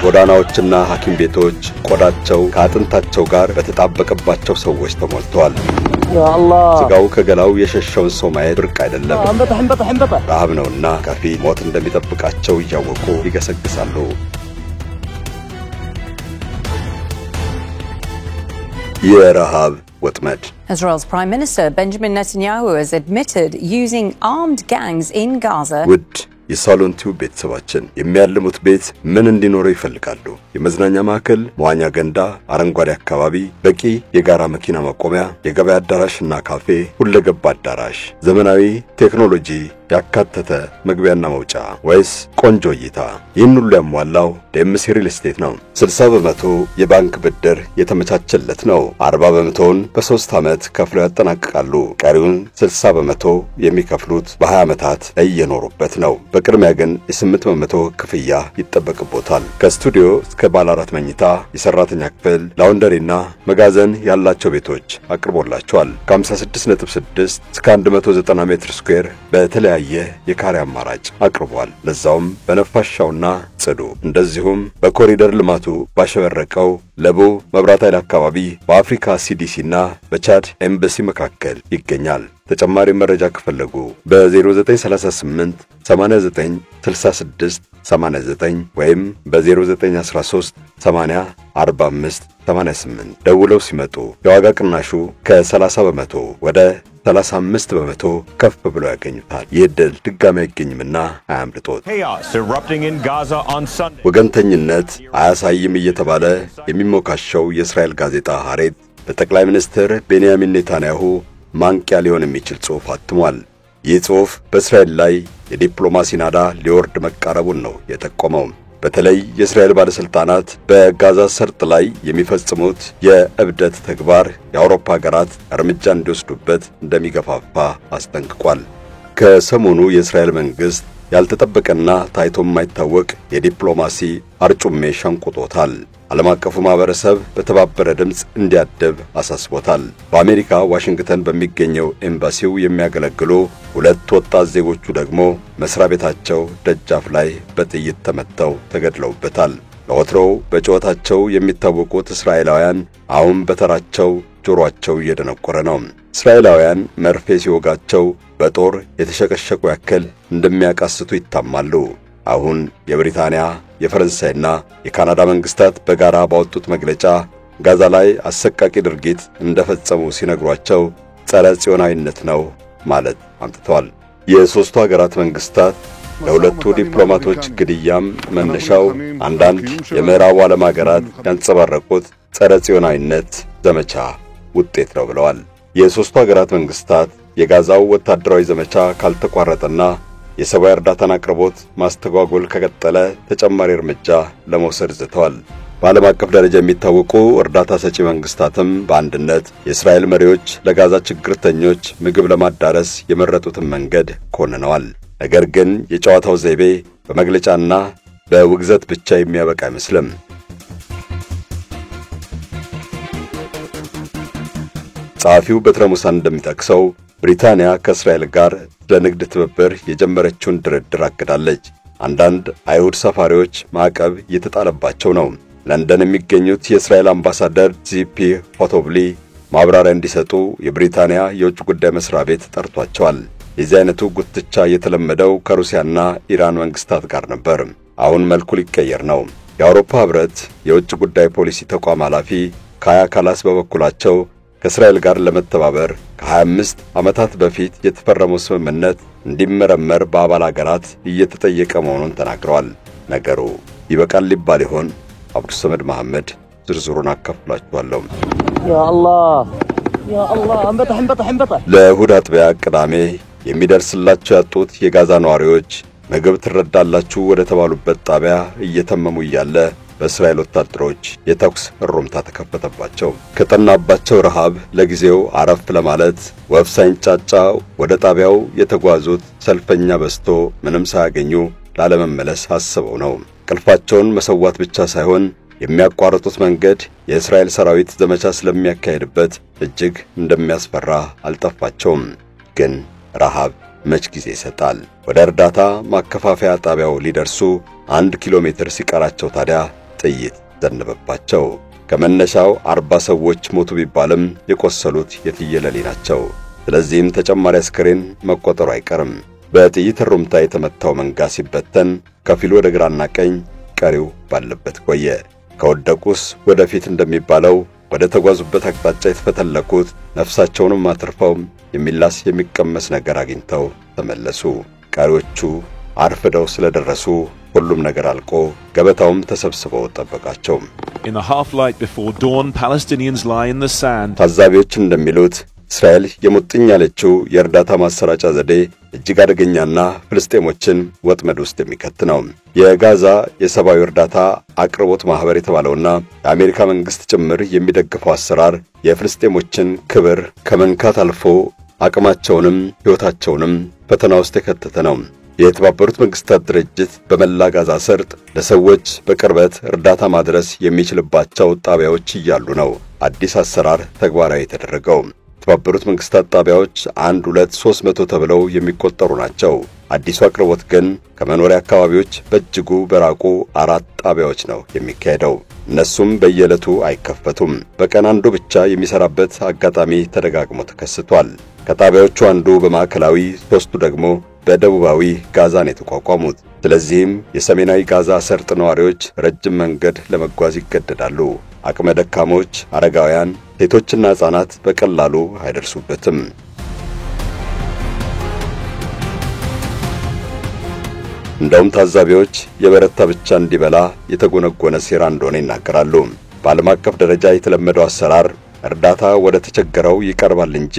ጎዳናዎችና ሐኪም ቤቶች ቆዳቸው ከአጥንታቸው ጋር በተጣበቀባቸው ሰዎች ተሞልተዋል። ያ አላህ ስጋው ከገላው የሸሸውን ሰው ማየት ብርቅ አይደለም። ረሃብ ነውና ከፊት ሞት እንደሚጠብቃቸው እያወቁ ይገሰግሳሉ። የረሃብ ወጥመድ Israel's Prime Minister Benjamin Netanyahu has admitted using armed gangs in Gaza. ውድ የሳሎን ቲዩብ ቤተሰባችን የሚያልሙት ቤት ምን እንዲኖረው ይፈልጋሉ? የመዝናኛ ማዕከል፣ መዋኛ ገንዳ፣ አረንጓዴ አካባቢ፣ በቂ የጋራ መኪና ማቆሚያ፣ የገበያ አዳራሽና ካፌ፣ ሁለገብ አዳራሽ፣ ዘመናዊ ቴክኖሎጂ ያካተተ መግቢያና መውጫ ወይስ ቆንጆ እይታ? ይህን ሁሉ ያሟላው ዴምሲ ሪል ስቴት ነው። 60% የባንክ ብድር የተመቻቸለት ነው። 40%ውን በ3 ዓመት ከፍለው ያጠናቅቃሉ። ቀሪውን 60% የሚከፍሉት በ20 ዓመታት እየኖሩበት ነው። በቅድሚያ ግን የ8% ክፍያ ይጠበቅቦታል። ከስቱዲዮ እስከ ባለ 4 መኝታ፣ የሰራተኛ ክፍል፣ ላውንደሪና መጋዘን ያላቸው ቤቶች አቅርቦላቸዋል። ከ56.6 እስከ 190 ሜትር ስኩዌር በተለያየ የካሬ አማራጭ አቅርቧል። ለዛውም በነፋሻውና ጽዱ እንደዚሁም በኮሪደር ልማቱ ባሸበረቀው ለቡ መብራት ኃይል አካባቢ በአፍሪካ ሲዲሲና በቻድ ኤምባሲ መካከል ይገኛል። ተጨማሪ መረጃ ከፈለጉ በ0938 89 66 89 ወይም በ0913 80 45 88 ደውለው ሲመጡ የዋጋ ቅናሹ ከ30% ወደ 35% ከፍ ብሎ ያገኙታል። ይህድል ድጋሚ አይገኝምና አያምልጦት። ወገንተኝነት አያሳይም እየተባለ የሚሞካሸው የእስራኤል ጋዜጣ ሐሬት በጠቅላይ ሚኒስትር ቤንያሚን ኔታንያሁ ማንቂያ ሊሆን የሚችል ጽሑፍ አትሟል። ይህ ጽሑፍ በእስራኤል ላይ የዲፕሎማሲ ናዳ ሊወርድ መቃረቡን ነው የጠቆመው። በተለይ የእስራኤል ባለስልጣናት በጋዛ ሰርጥ ላይ የሚፈጽሙት የእብደት ተግባር የአውሮፓ ሀገራት እርምጃ እንዲወስዱበት እንደሚገፋፋ አስጠንቅቋል። ከሰሞኑ የእስራኤል መንግስት ያልተጠበቀና ታይቶ የማይታወቅ የዲፕሎማሲ አርጩሜ ሸንቁጦታል። ዓለም አቀፉ ማህበረሰብ በተባበረ ድምጽ እንዲያደብ አሳስቦታል። በአሜሪካ ዋሽንግተን በሚገኘው ኤምባሲው የሚያገለግሉ 2 ወጣት ዜጎቹ ደግሞ መስሪያ ቤታቸው ደጃፍ ላይ በጥይት ተመተው ተገድለውበታል። ለወትሮው በጩኸታቸው የሚታወቁት እስራኤላውያን አሁን በተራቸው ጆሮአቸው እየደነቆረ ነው። እስራኤላውያን መርፌ ሲወጋቸው በጦር የተሸቀሸቁ ያክል እንደሚያቃስቱ ይታማሉ። አሁን የብሪታንያ የፈረንሳይና የካናዳ መንግስታት በጋራ ባወጡት መግለጫ ጋዛ ላይ አሰቃቂ ድርጊት እንደፈጸሙ ሲነግሯቸው ጸረ ጽዮናዊነት ነው ማለት አምጥተዋል። የሶስቱ ሀገራት መንግስታት ለሁለቱ ዲፕሎማቶች ግድያም መነሻው አንዳንድ የምዕራቡ ዓለም ሀገራት ያንጸባረቁት ጸረ ጽዮናዊነት ዘመቻ ውጤት ነው ብለዋል። የሶስቱ ሀገራት መንግስታት የጋዛው ወታደራዊ ዘመቻ ካልተቋረጠና የሰብአዊ እርዳታን አቅርቦት ማስተጓጎል ከቀጠለ ተጨማሪ እርምጃ ለመውሰድ ዝተዋል። በዓለም አቀፍ ደረጃ የሚታወቁ እርዳታ ሰጪ መንግስታትም በአንድነት የእስራኤል መሪዎች ለጋዛ ችግርተኞች ምግብ ለማዳረስ የመረጡትን መንገድ ኮንነዋል። ነገር ግን የጨዋታው ዘይቤ በመግለጫና በውግዘት ብቻ የሚያበቃ አይመስልም። ጸሐፊው በትረ ሙሳ እንደሚጠቅሰው ብሪታንያ ከእስራኤል ጋር ለንግድ ትብብር የጀመረችውን ድርድር አግዳለች። አንዳንድ አይሁድ ሰፋሪዎች ማዕቀብ እየተጣለባቸው ነው። ለንደን የሚገኙት የእስራኤል አምባሳደር ዚፒ ፎቶብሊ ማብራሪያ እንዲሰጡ የብሪታንያ የውጭ ጉዳይ መስሪያ ቤት ጠርቷቸዋል። የዚህ አይነቱ ጉትቻ የተለመደው ከሩሲያና ኢራን መንግስታት ጋር ነበር። አሁን መልኩ ሊቀየር ነው። የአውሮፓ ህብረት የውጭ ጉዳይ ፖሊሲ ተቋም ኃላፊ ካያ ካላስ በበኩላቸው ከእስራኤል ጋር ለመተባበር ከ25 ዓመታት በፊት የተፈረመው ስምምነት እንዲመረመር በአባል ሀገራት እየተጠየቀ መሆኑን ተናግረዋል። ነገሩ ይበቃል ሊባል ይሆን? አብዱ ሰመድ መሐመድ ዝርዝሩን አካፍላችኋለሁ። ያ አላህ አንበጣ ለእሁድ አጥቢያ ቅዳሜ የሚደርስላቸው ያጡት የጋዛ ነዋሪዎች ምግብ ትረዳላችሁ ወደ ተባሉበት ጣቢያ እየተመሙ እያለ በእስራኤል ወታደሮች የተኩስ እሩምታ ተከፈተባቸው። ከጠናባቸው ረሃብ ለጊዜው አረፍ ለማለት ወፍ ሳይንጫጫ ወደ ጣቢያው የተጓዙት ሰልፈኛ በዝቶ ምንም ሳያገኙ ላለመመለስ አስበው ነው። ቅልፋቸውን መሰዋት ብቻ ሳይሆን የሚያቋርጡት መንገድ የእስራኤል ሰራዊት ዘመቻ ስለሚያካሄድበት እጅግ እንደሚያስፈራ አልጠፋቸውም። ግን ረሃብ መች ጊዜ ይሰጣል? ወደ እርዳታ ማከፋፈያ ጣቢያው ሊደርሱ 1 ኪሎ ሜትር ሲቀራቸው ታዲያ ጥይት ዘነበባቸው። ከመነሻው 40 ሰዎች ሞቱ ቢባልም የቆሰሉት የትየለሌ ናቸው። ስለዚህም ተጨማሪ አስከሬን መቆጠሩ አይቀርም። በጥይት ሩምታ የተመታው መንጋ ሲበተን ከፊሉ ወደ ግራና ቀኝ፣ ቀሪው ባለበት ቆየ። ከወደቁስ ወደፊት እንደሚባለው ወደ ተጓዙበት አቅጣጫ የተፈተለኩት ነፍሳቸውንም አትርፈው የሚላስ የሚቀመስ ነገር አግኝተው ተመለሱ። ቀሪዎቹ አርፍደው ስለደረሱ ሁሉም ነገር አልቆ ገበታውም ተሰብስበው ተጠበቃቸው። In the half light before dawn, Palestinians lie in the sand. ታዛቢዎች እንደሚሉት እስራኤል የሙጥኝ ያለችው የእርዳታ ማሰራጫ ዘዴ እጅግ አደገኛና ፍልስጤሞችን ወጥመድ ውስጥ የሚከት ነው። የጋዛ የሰብአዊ እርዳታ አቅርቦት ማህበር የተባለውና የአሜሪካ መንግስት ጭምር የሚደግፈው አሰራር የፍልስጤሞችን ክብር ከመንካት አልፎ አቅማቸውንም ሕይወታቸውንም ፈተና ውስጥ የከተተ ነው። የተባበሩት መንግስታት ድርጅት በመላ ጋዛ ሰርጥ ለሰዎች በቅርበት እርዳታ ማድረስ የሚችልባቸው ጣቢያዎች እያሉ ነው አዲስ አሰራር ተግባራዊ የተደረገው። የተባበሩት መንግስታት ጣቢያዎች 1፣ 2፣ 300 ተብለው የሚቆጠሩ ናቸው። አዲሱ አቅርቦት ግን ከመኖሪያ አካባቢዎች በእጅጉ በራቁ 4 ጣቢያዎች ነው የሚካሄደው። እነሱም በየዕለቱ አይከፈቱም። በቀን አንዱ ብቻ የሚሰራበት አጋጣሚ ተደጋግሞ ተከስቷል። ከጣቢያዎቹ አንዱ በማዕከላዊ፣ 3ቱ ደግሞ በደቡባዊ ጋዛ ነው የተቋቋሙት። ስለዚህም የሰሜናዊ ጋዛ ሰርጥ ነዋሪዎች ረጅም መንገድ ለመጓዝ ይገደዳሉ። አቅመ ደካሞች፣ አረጋውያን፣ ሴቶችና ሕፃናት በቀላሉ አይደርሱበትም። እንደውም ታዛቢዎች የበረታ ብቻ እንዲበላ የተጎነጎነ ሴራ እንደሆነ ይናገራሉ። በዓለም አቀፍ ደረጃ የተለመደው አሰራር እርዳታ ወደ ተቸገረው ይቀርባል እንጂ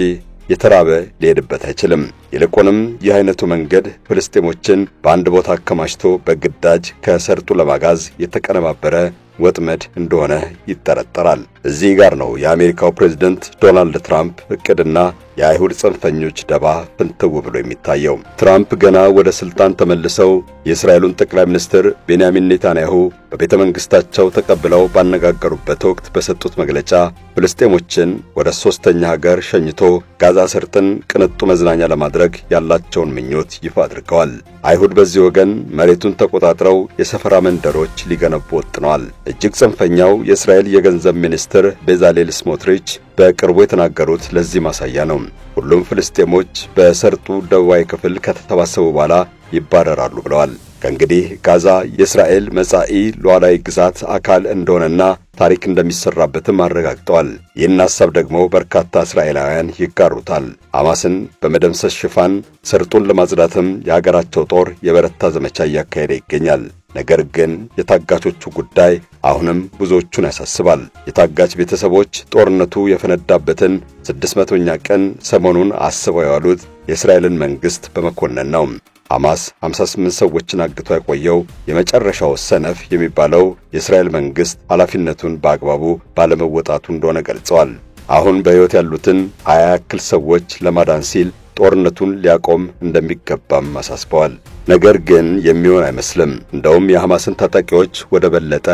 የተራበ ሊሄድበት አይችልም። ይልቁንም ይህ አይነቱ መንገድ ፍልስጤሞችን በአንድ ቦታ አከማችቶ በግዳጅ ከሰርጡ ለማጋዝ የተቀነባበረ ወጥመድ እንደሆነ ይጠረጠራል። እዚህ ጋር ነው የአሜሪካው ፕሬዝዳንት ዶናልድ ትራምፕ እቅድና የአይሁድ ጽንፈኞች ደባ ፍንትው ብሎ የሚታየው። ትራምፕ ገና ወደ ስልጣን ተመልሰው የእስራኤሉን ጠቅላይ ሚኒስትር ቤንያሚን ኔታንያሁ በቤተ መንግስታቸው ተቀብለው ባነጋገሩበት ወቅት በሰጡት መግለጫ ፍልስጤሞችን ወደ 3ኛ ሀገር ሸኝቶ ጋዛ ሰርጥን ቅንጡ መዝናኛ ለማድረግ ያላቸውን ምኞት ይፋ አድርገዋል። አይሁድ በዚህ ወገን መሬቱን ተቆጣጥረው የሰፈራ መንደሮች ሊገነቡ ወጥነዋል። እጅግ ጽንፈኛው የእስራኤል የገንዘብ ሚኒስትር ቤዛሌል ስሞትሪች በቅርቡ የተናገሩት ለዚህ ማሳያ ነው። ሁሉም ፍልስጤሞች በሰርጡ ደቡባዊ ክፍል ከተሰባሰቡ በኋላ ይባረራሉ ብለዋል። ከእንግዲህ ጋዛ የእስራኤል መጻኢ ሉዓላዊ ግዛት አካል እንደሆነና ታሪክ እንደሚሰራበትም አረጋግጠዋል። ይህን ሐሳብ ደግሞ በርካታ እስራኤላውያን ይጋሩታል። ሐማስን በመደምሰስ ሽፋን ሰርጡን ለማጽዳትም የሀገራቸው ጦር የበረታ ዘመቻ እያካሄደ ይገኛል። ነገር ግን የታጋቾቹ ጉዳይ አሁንም ብዙዎቹን ያሳስባል። የታጋች ቤተሰቦች ጦርነቱ የፈነዳበትን 600ኛ ቀን ሰሞኑን አስበው ያሉት የእስራኤልን መንግስት በመኮነን ነው። ሐማስ 58 ሰዎችን አግቶ ያቆየው የመጨረሻው ሰነፍ የሚባለው የእስራኤል መንግስት ኃላፊነቱን በአግባቡ ባለመወጣቱ እንደሆነ ገልጸዋል። አሁን በሕይወት ያሉትን 20 ያክል ሰዎች ለማዳን ሲል ጦርነቱን ሊያቆም እንደሚገባም አሳስበዋል። ነገር ግን የሚሆን አይመስልም። እንደውም የሐማስን ታጣቂዎች ወደ በለጠ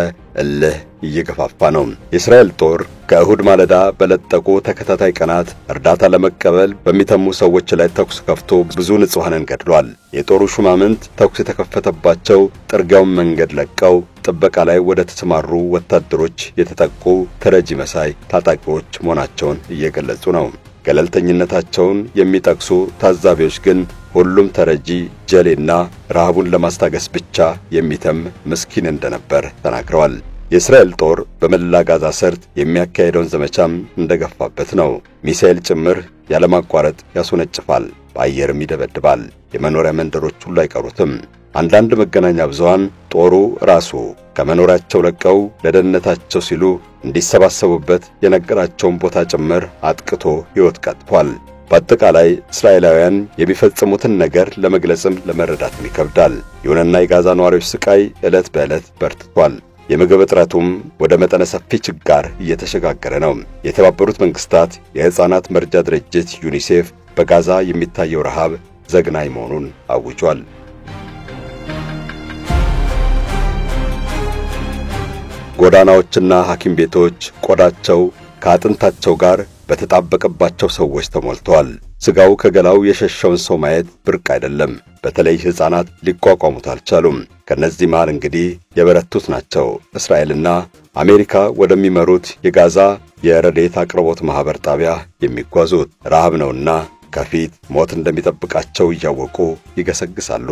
እልህ እየገፋፋ ነው። የእስራኤል ጦር ከእሁድ ማለዳ በለጠቁ ተከታታይ ቀናት እርዳታ ለመቀበል በሚተሙ ሰዎች ላይ ተኩስ ከፍቶ ብዙ ንጹሃንን ገድሏል። የጦሩ ሹማምንት ተኩስ የተከፈተባቸው ጥርጊያውን መንገድ ለቀው ጥበቃ ላይ ወደ ተሰማሩ ወታደሮች የተጠቁ ተረጂ መሳይ ታጣቂዎች መሆናቸውን እየገለጹ ነው። ገለልተኝነታቸውን የሚጠቅሱ ታዛቢዎች ግን ሁሉም ተረጂ ጀሌና ረሃቡን ለማስታገስ ብቻ የሚተም ምስኪን እንደነበር ተናግረዋል። የእስራኤል ጦር በመላ ጋዛ ሰርጥ የሚያካሄደውን ዘመቻም እንደገፋበት ነው። ሚሳኤል ጭምር ያለማቋረጥ ያስወነጭፋል፣ በአየርም ይደበድባል። የመኖሪያ መንደሮች ሁሉ አይቀሩትም። አንዳንድ መገናኛ ብዙሃን ጦሩ ራሱ ከመኖሪያቸው ለቀው ለደህንነታቸው ሲሉ እንዲሰባሰቡበት የነገራቸውን ቦታ ጭምር አጥቅቶ ሕይወት ቀጥፏል። በአጠቃላይ እስራኤላውያን የሚፈጽሙትን ነገር ለመግለጽም ለመረዳትም ይከብዳል። ይሁንና የጋዛ ነዋሪዎች ስቃይ ዕለት በዕለት በርትቷል። የምግብ እጥረቱም ወደ መጠነ ሰፊ ችጋር እየተሸጋገረ ነው። የተባበሩት መንግስታት የሕፃናት መርጃ ድርጅት ዩኒሴፍ በጋዛ የሚታየው ረሃብ ዘግናኝ መሆኑን አውጇል። ጎዳናዎችና ሐኪም ቤቶች ቆዳቸው ከአጥንታቸው ጋር በተጣበቀባቸው ሰዎች ተሞልተዋል። ስጋው ከገላው የሸሸውን ሰው ማየት ብርቅ አይደለም። በተለይ ሕፃናት ሊቋቋሙት አልቻሉም። ከነዚህ መሃል እንግዲህ የበረቱት ናቸው እስራኤልና አሜሪካ ወደሚመሩት የጋዛ የረድኤት አቅርቦት ማህበር ጣቢያ የሚጓዙት። ረሃብ ነውና ከፊት ሞት እንደሚጠብቃቸው እያወቁ ይገሰግሳሉ።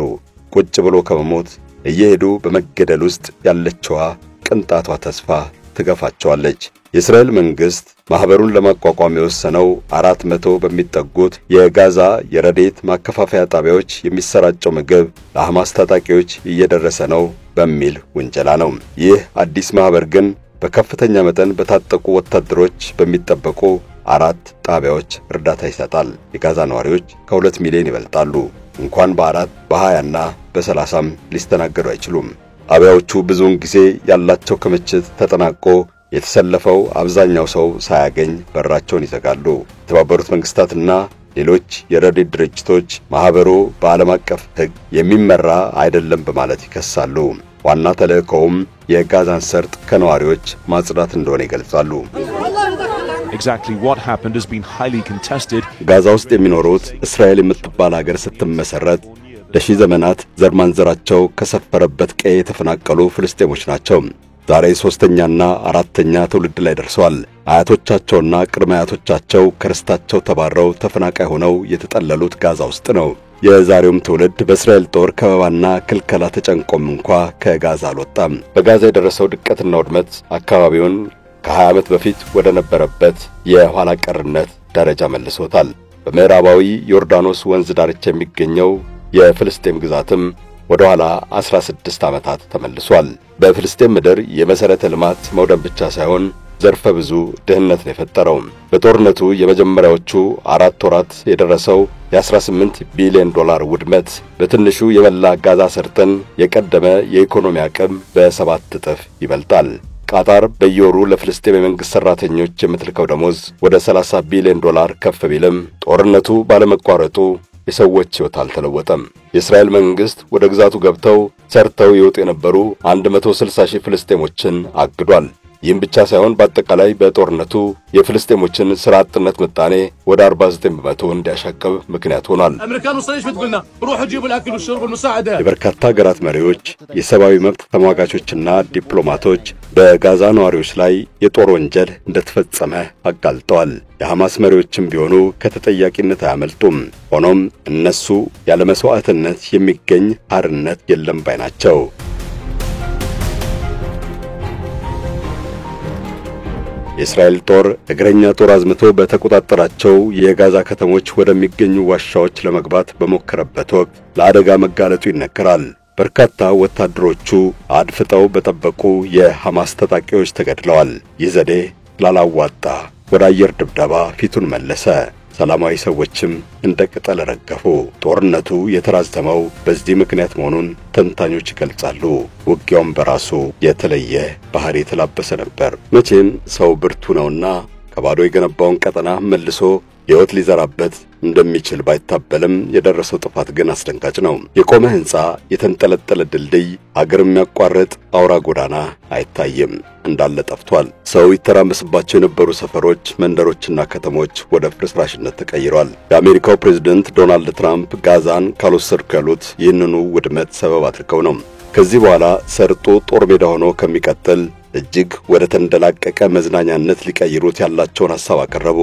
ቁጭ ብሎ ከመሞት እየሄዱ በመገደል ውስጥ ያለችዋ ቅንጣቷ ተስፋ ትገፋቸዋለች። የእስራኤል መንግስት ማህበሩን ለማቋቋም የወሰነው 400 በሚጠጉት የጋዛ የረድኤት ማከፋፈያ ጣቢያዎች የሚሰራጨው ምግብ ለሐማስ ታጣቂዎች እየደረሰ ነው በሚል ውንጀላ ነው። ይህ አዲስ ማህበር ግን በከፍተኛ መጠን በታጠቁ ወታደሮች በሚጠበቁ 4 ጣቢያዎች እርዳታ ይሰጣል። የጋዛ ነዋሪዎች ከ2 ሚሊዮን ይበልጣሉ። እንኳን በ4 በ20ና በ30ም ሊስተናገዱ አይችሉም። ጣቢያዎቹ ብዙውን ጊዜ ያላቸው ክምችት ተጠናቆ የተሰለፈው አብዛኛው ሰው ሳያገኝ በራቸውን ይዘጋሉ። የተባበሩት መንግስታትና ሌሎች የረድኤት ድርጅቶች ማህበሩ በዓለም አቀፍ ሕግ የሚመራ አይደለም በማለት ይከሳሉ። ዋና ተልእኮውም የጋዛን ሰርጥ ከነዋሪዎች ማጽዳት እንደሆነ ይገልጻሉ። Exactly what happened has been highly contested. ጋዛ ውስጥ የሚኖሩት እስራኤል የምትባል ሀገር ስትመሰረት ለሺህ ዘመናት ዘር ማንዘራቸው ከሰፈረበት ቀዬ የተፈናቀሉ ፍልስጤሞች ናቸው። ዛሬ 3ኛና 4ኛ ትውልድ ላይ ደርሰዋል። አያቶቻቸውና ቅድመ አያቶቻቸው ከርስታቸው ተባረው ተፈናቃይ ሆነው የተጠለሉት ጋዛ ውስጥ ነው። የዛሬውም ትውልድ በእስራኤል ጦር ከበባና ክልከላ ተጨንቆም እንኳ ከጋዛ አልወጣም። በጋዛ የደረሰው ድቀትና ውድመት አካባቢውን ከ20 ዓመት በፊት ወደ ነበረበት የኋላ ቀርነት ደረጃ መልሶታል። በምዕራባዊ ዮርዳኖስ ወንዝ ዳርቻ የሚገኘው የፍልስጤም ግዛትም ወደ ኋላ 16 ዓመታት ተመልሷል። በፍልስጤም ምድር የመሰረተ ልማት መውደም ብቻ ሳይሆን ዘርፈ ብዙ ድህነት ነው የፈጠረው። በጦርነቱ የመጀመሪያዎቹ 4 ወራት የደረሰው የ18 ቢሊዮን ዶላር ውድመት በትንሹ የመላ ጋዛ ሰርጥን የቀደመ የኢኮኖሚ አቅም በ7 እጥፍ ይበልጣል። ቃጣር በየወሩ ለፍልስጤም የመንግስት ሰራተኞች የምትልከው ደሞዝ ወደ 30 ቢሊዮን ዶላር ከፍ ቢልም ጦርነቱ ባለመቋረጡ የሰዎች ሕይወት አልተለወጠም። የእስራኤል መንግስት ወደ ግዛቱ ገብተው ሰርተው ይወጡ የነበሩ 160 ሺህ ፍልስጤሞችን አግዷል። ይህም ብቻ ሳይሆን በአጠቃላይ በጦርነቱ የፍልስጤሞችን ሥራ አጥነት ምጣኔ ወደ 49% እንዲያሻቅብ ምክንያት ሆኗል። የበርካታ ሀገራት መሪዎች፣ የሰብአዊ መብት ተሟጋቾችና ዲፕሎማቶች በጋዛ ነዋሪዎች ላይ የጦር ወንጀል እንደተፈጸመ አጋልጠዋል። የሐማስ መሪዎችም ቢሆኑ ከተጠያቂነት አያመልጡም። ሆኖም እነሱ ያለ መስዋዕትነት የሚገኝ አርነት የለም ባይ ናቸው። የእስራኤል ጦር እግረኛ ጦር አዝምቶ በተቆጣጠራቸው የጋዛ ከተሞች ወደሚገኙ ዋሻዎች ለመግባት በሞከረበት ወቅት ለአደጋ መጋለጡ ይነገራል። በርካታ ወታደሮቹ አድፍጠው በጠበቁ የሐማስ ታጣቂዎች ተገድለዋል። ይህ ዘዴ ላላዋጣ ወደ አየር ድብደባ ፊቱን መለሰ። ሰላማዊ ሰዎችም እንደ ቅጠል ረገፉ። ጦርነቱ የተራዘመው በዚህ ምክንያት መሆኑን ተንታኞች ይገልጻሉ። ውጊያውም በራሱ የተለየ ባህሪ የተላበሰ ነበር። መቼም ሰው ብርቱ ነውና ከባዶ የገነባውን ቀጠና መልሶ ሕይወት ሊዘራበት እንደሚችል ባይታበልም የደረሰው ጥፋት ግን አስደንጋጭ ነው። የቆመ ሕንጻ፣ የተንጠለጠለ ድልድይ፣ አገር የሚያቋርጥ አውራ ጎዳና አይታይም፣ እንዳለ ጠፍቷል። ሰው ይተራመስባቸው የነበሩ ሰፈሮች፣ መንደሮችና ከተሞች ወደ ፍርስራሽነት ተቀይረዋል። የአሜሪካው ፕሬዝዳንት ዶናልድ ትራምፕ ጋዛን ካልወሰድኩ ያሉት ይህንኑ ውድመት ሰበብ አድርገው ነው። ከዚህ በኋላ ሰርጦ ጦር ሜዳ ሆኖ ከሚቀጥል እጅግ ወደ ተንደላቀቀ መዝናኛነት ሊቀይሩት ያላቸውን ሐሳብ አቀረቡ።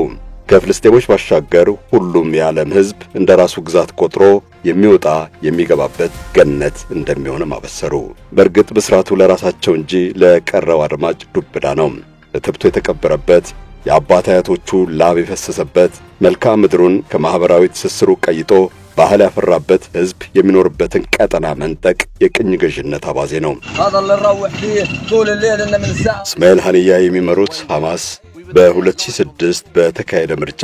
ከፍልስጤሞች ባሻገር ሁሉም የዓለም ሕዝብ እንደራሱ ግዛት ቆጥሮ የሚወጣ የሚገባበት ገነት እንደሚሆንም አበሰሩ። በእርግጥ ብስራቱ ለራሳቸው እንጂ ለቀረው አድማጭ ዱብዳ ነው። እትብቱ የተቀበረበት የአባት አያቶቹ ላብ የፈሰሰበት መልክዓ ምድሩን ከማህበራዊ ትስስሩ ቀይጦ ባህል ያፈራበት ሕዝብ የሚኖርበትን ቀጠና መንጠቅ የቅኝ ገዥነት አባዜ ነው። እስማኤል ሐኒያ የሚመሩት ሐማስ በ2006 በተካሄደ ምርጫ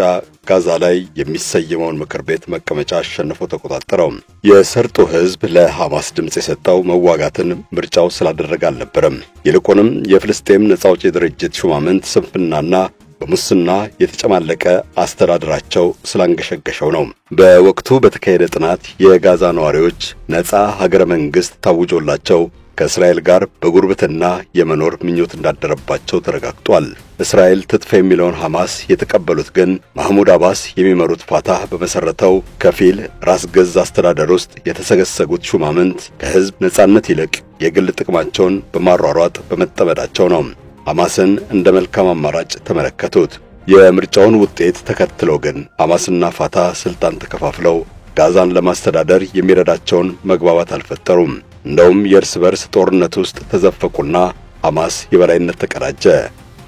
ጋዛ ላይ የሚሰየመውን ምክር ቤት መቀመጫ አሸንፎ ተቆጣጠረው። የሰርጡ ሕዝብ ለሐማስ ድምጽ የሰጠው መዋጋትን ምርጫው ስላደረገ አልነበረም። ይልቁንም የፍልስጤም ነጻ አውጪ ድርጅት ሹማምንት ስንፍናና በሙስና የተጨማለቀ አስተዳደራቸው ስላንገሸገሸው ነው። በወቅቱ በተካሄደ ጥናት የጋዛ ነዋሪዎች ነጻ ሀገረ መንግስት ታውጆላቸው ከእስራኤል ጋር በጉርብትና የመኖር ምኞት እንዳደረባቸው ተረጋግጧል። እስራኤል ትጥፋ የሚለውን ሐማስ የተቀበሉት ግን ማህሙድ አባስ የሚመሩት ፋታህ በመሰረተው ከፊል ራስ ገዝ አስተዳደር ውስጥ የተሰገሰጉት ሹማምንት ከህዝብ ነጻነት ይልቅ የግል ጥቅማቸውን በማሯሯጥ በመጠመዳቸው ነው። ሐማስን እንደ መልካም አማራጭ ተመለከቱት። የምርጫውን ውጤት ተከትለው ግን ሐማስና ፋታህ ስልጣን ተከፋፍለው ጋዛን ለማስተዳደር የሚረዳቸውን መግባባት አልፈጠሩም። እንደውም የእርስ በርስ ጦርነት ውስጥ ተዘፈቁና ሐማስ የበላይነት ተቀዳጀ።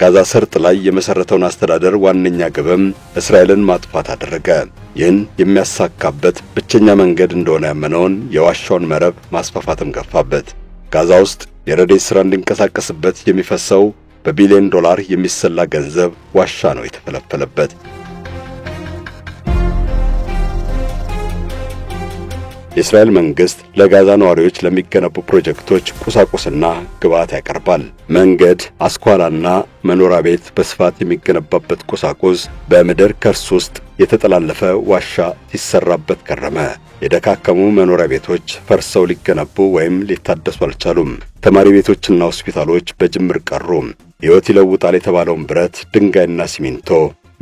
ጋዛ ሰርጥ ላይ የመሰረተውን አስተዳደር ዋነኛ ግብም እስራኤልን ማጥፋት አደረገ። ይህን የሚያሳካበት ብቸኛ መንገድ እንደሆነ ያመነውን የዋሻውን መረብ ማስፋፋትም ገፋበት። ጋዛ ውስጥ የረድኤት ሥራ እንዲንቀሳቀስበት የሚፈሰው በቢሊዮን ዶላር የሚሰላ ገንዘብ ዋሻ ነው የተፈለፈለበት። የእስራኤል መንግስት ለጋዛ ነዋሪዎች ለሚገነቡ ፕሮጀክቶች ቁሳቁስና ግብዓት ያቀርባል። መንገድ፣ አስኳላና መኖሪያ ቤት በስፋት የሚገነባበት ቁሳቁስ በምድር ከርስ ውስጥ የተጠላለፈ ዋሻ ሲሰራበት ከረመ። የደካከሙ መኖሪያ ቤቶች ፈርሰው ሊገነቡ ወይም ሊታደሱ አልቻሉም። ተማሪ ቤቶችና ሆስፒታሎች በጅምር ቀሩ። ሕይወት ይለውጣል የተባለውን ብረት፣ ድንጋይና ሲሚንቶ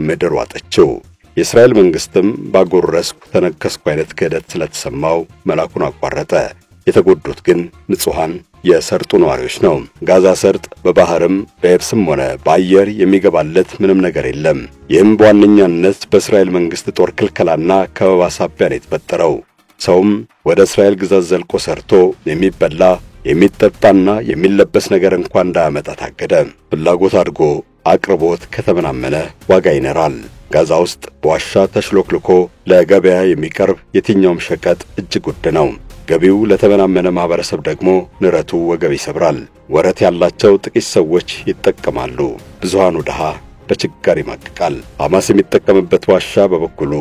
ምድር ዋጠችው። የእስራኤል መንግስትም ባጎረስኩ ተነከስኩ አይነት ክህደት ስለተሰማው መላኩን አቋረጠ። የተጎዱት ግን ንጹሃን የሰርጡ ነዋሪዎች ነው። ጋዛ ሰርጥ በባህርም በየብስም ሆነ በአየር የሚገባለት ምንም ነገር የለም። ይህም በዋነኛነት በእስራኤል መንግስት ጦር ክልከላና ከበባ ሳቢያ ነው የተፈጠረው። ሰውም ወደ እስራኤል ግዛት ዘልቆ ሰርቶ የሚበላ የሚጠጣና የሚለበስ ነገር እንኳን እንዳያመጣ ታገደ። ፍላጎት አድጎ አቅርቦት ከተመናመነ ዋጋ ይነራል። ጋዛ ውስጥ በዋሻ ተሽሎክልኮ ለገበያ የሚቀርብ የትኛውም ሸቀጥ እጅግ ውድ ነው። ገቢው ለተመናመነ ማህበረሰብ ደግሞ ንረቱ ወገብ ይሰብራል። ወረት ያላቸው ጥቂት ሰዎች ይጠቀማሉ፣ ብዙሃኑ ድሃ በችጋር ይማቅቃል። ሐማስ የሚጠቀምበት ዋሻ በበኩሉ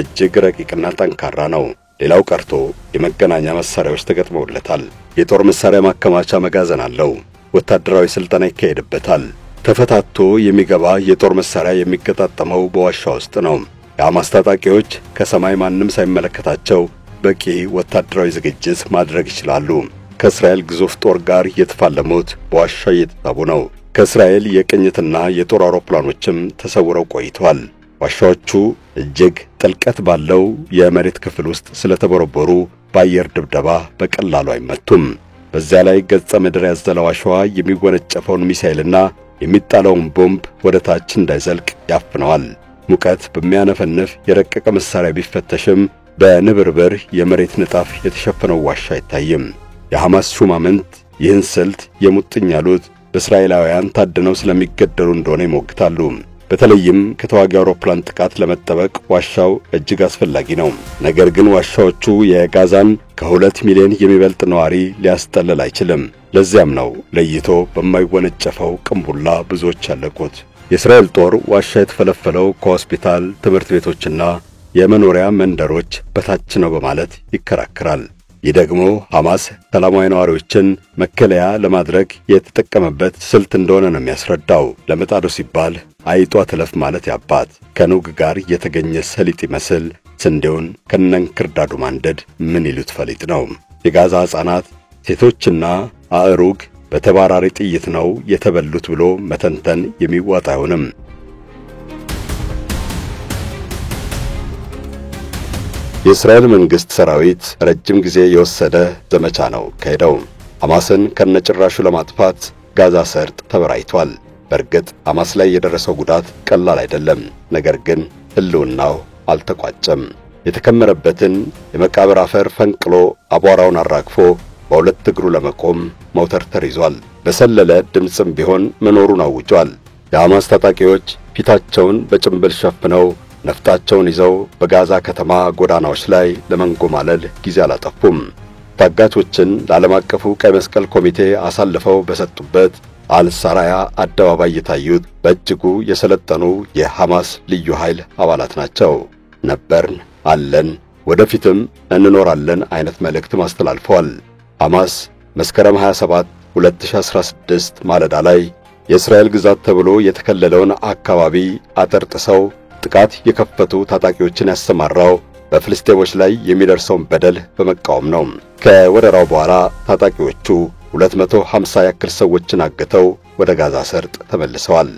እጅግ ረቂቅና ጠንካራ ነው። ሌላው ቀርቶ የመገናኛ መሳሪያዎች ተገጥመውለታል። የጦር መሳሪያ ማከማቻ መጋዘን አለው። ወታደራዊ ስልጠና ይካሄድበታል። ተፈታቶ የሚገባ የጦር መሳሪያ የሚገጣጠመው በዋሻ ውስጥ ነው። የሐማስ ታጣቂዎች ከሰማይ ማንም ሳይመለከታቸው በቂ ወታደራዊ ዝግጅት ማድረግ ይችላሉ። ከእስራኤል ግዙፍ ጦር ጋር የተፋለሙት በዋሻ እየተጣቡ ነው። ከእስራኤል የቅኝትና የጦር አውሮፕላኖችም ተሰውረው ቆይተዋል። ዋሻዎቹ እጅግ ጥልቀት ባለው የመሬት ክፍል ውስጥ ስለተቦረቦሩ በአየር ድብደባ በቀላሉ አይመቱም። በዚያ ላይ ገጸ ምድር ያዘለው አሸዋ የሚወነጨፈውን ሚሳኤልና የሚጣለውን ቦምብ ወደ ታች እንዳይዘልቅ ያፍነዋል። ሙቀት በሚያነፈንፍ የረቀቀ መሳሪያ ቢፈተሽም በንብርብር የመሬት ንጣፍ የተሸፈነው ዋሻ አይታይም። የሐማስ ሹማምንት ይህን ስልት የሙጥኝ ያሉት በእስራኤላውያን ታድነው ስለሚገደሉ እንደሆነ ይሞግታሉ። በተለይም ከተዋጊ አውሮፕላን ጥቃት ለመጠበቅ ዋሻው እጅግ አስፈላጊ ነው። ነገር ግን ዋሻዎቹ የጋዛን ከ2 ሚሊዮን የሚበልጥ ነዋሪ ሊያስጠልል አይችልም። ለዚያም ነው ለይቶ በማይወነጨፈው ቅንቡላ ብዙዎች ያለቁት። የእስራኤል ጦር ዋሻ የተፈለፈለው ከሆስፒታል፣ ትምህርት ቤቶችና የመኖሪያ መንደሮች በታች ነው በማለት ይከራከራል። ይህ ደግሞ ሐማስ ሰላማዊ ነዋሪዎችን መከለያ ለማድረግ የተጠቀመበት ስልት እንደሆነ ነው የሚያስረዳው። ለመጣዱ ሲባል አይጧ ትለፍ ማለት ያባት ከኑግ ጋር የተገኘ ሰሊጥ ይመስል ስንዴውን ከነንክርዳዱ ማንደድ ምን ይሉት ፈሊጥ ነው። የጋዛ ሕፃናት፣ ሴቶችና አእሩግ በተባራሪ ጥይት ነው የተበሉት ብሎ መተንተን የሚዋጣ አይሆንም። የእስራኤል መንግስት ሰራዊት ረጅም ጊዜ የወሰደ ዘመቻ ነው ካሄደው። ሐማስን ከነጭራሹ ለማጥፋት ጋዛ ሰርጥ ተበራይቷል። በእርግጥ ሐማስ ላይ የደረሰው ጉዳት ቀላል አይደለም። ነገር ግን ህልውናው አልተቋጨም። የተከመረበትን የመቃብር አፈር ፈንቅሎ አቧራውን አራግፎ በሁለት እግሩ ለመቆም መውተርተር ይዟል። በሰለለ ድምፅም ቢሆን መኖሩን አውጇል። የሐማስ ታጣቂዎች ፊታቸውን በጭንብል ሸፍነው ነፍጣቸውን ይዘው በጋዛ ከተማ ጎዳናዎች ላይ ለመንጎማለል ጊዜ አላጠፉም። ታጋቾችን ለዓለም አቀፉ ቀይ መስቀል ኮሚቴ አሳልፈው በሰጡበት አልሳራያ አደባባይ የታዩት በእጅጉ የሰለጠኑ የሐማስ ልዩ ኃይል አባላት ናቸው። ነበርን፣ አለን፣ ወደፊትም እንኖራለን አይነት መልእክትም አስተላልፈዋል። ሐማስ መስከረም 27 2016 ማለዳ ላይ የእስራኤል ግዛት ተብሎ የተከለለውን አካባቢ አጠርጥሰው ጥቃት የከፈቱ ታጣቂዎችን ያሰማራው በፍልስጤሞች ላይ የሚደርሰውን በደል በመቃወም ነው። ከወረራው በኋላ ታጣቂዎቹ 250 ያክል ሰዎችን አግተው ወደ ጋዛ ሰርጥ ተመልሰዋል።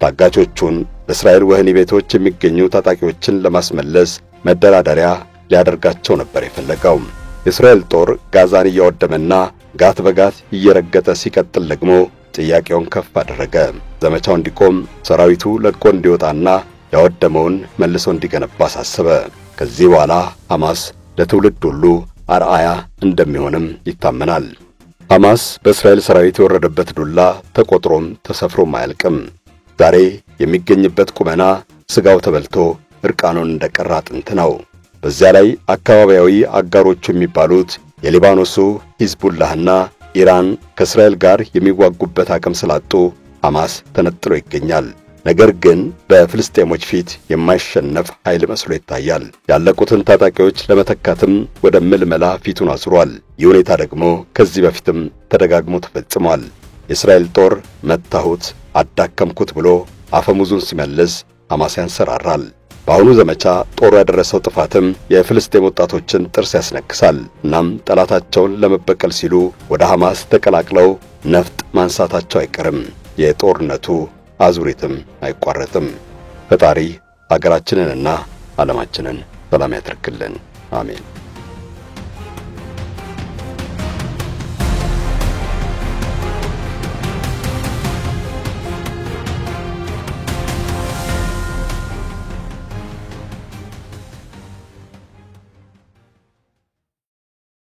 ታጋቾቹን በእስራኤል ወህኒ ቤቶች የሚገኙ ታጣቂዎችን ለማስመለስ መደራደሪያ ሊያደርጋቸው ነበር የፈለገው። የእስራኤል ጦር ጋዛን እያወደመና ጋት በጋት እየረገጠ ሲቀጥል ደግሞ ጥያቄውን ከፍ አደረገ። ዘመቻው እንዲቆም ሰራዊቱ ለቆ እንዲወጣና ያወደመውን መልሶ እንዲገነባ አሳሰበ። ከዚህ በኋላ ሐማስ ለትውልድ ሁሉ አርአያ እንደሚሆንም ይታመናል። ሐማስ በእስራኤል ሰራዊት የወረደበት ዱላ ተቆጥሮም ተሰፍሮም አያልቅም። ዛሬ የሚገኝበት ቁመና ስጋው ተበልቶ እርቃኑን እንደቀረ አጥንት ነው። በዚያ ላይ አካባቢያዊ አጋሮቹ የሚባሉት የሊባኖሱ ሂዝቡላህና ኢራን ከእስራኤል ጋር የሚዋጉበት አቅም ስላጡ ሐማስ ተነጥሎ ይገኛል። ነገር ግን በፍልስጤሞች ፊት የማይሸነፍ ኃይል መስሎ ይታያል። ያለቁትን ታጣቂዎች ለመተካትም ወደ ምልመላ ፊቱን አዙሯል። ይህ ሁኔታ ደግሞ ከዚህ በፊትም ተደጋግሞ ተፈጽሟል። የእስራኤል ጦር መታሁት፣ አዳከምኩት ብሎ አፈሙዙን ሲመልስ ሐማስ ያንሰራራል። በአሁኑ ዘመቻ ጦሩ ያደረሰው ጥፋትም የፍልስጤም ወጣቶችን ጥርስ ያስነክሳል። እናም ጠላታቸውን ለመበቀል ሲሉ ወደ ሐማስ ተቀላቅለው ነፍጥ ማንሳታቸው አይቀርም። የጦርነቱ አዙሪትም አይቋረጥም። ፈጣሪ አገራችንንና ዓለማችንን ሰላም ያድርግልን። አሜን።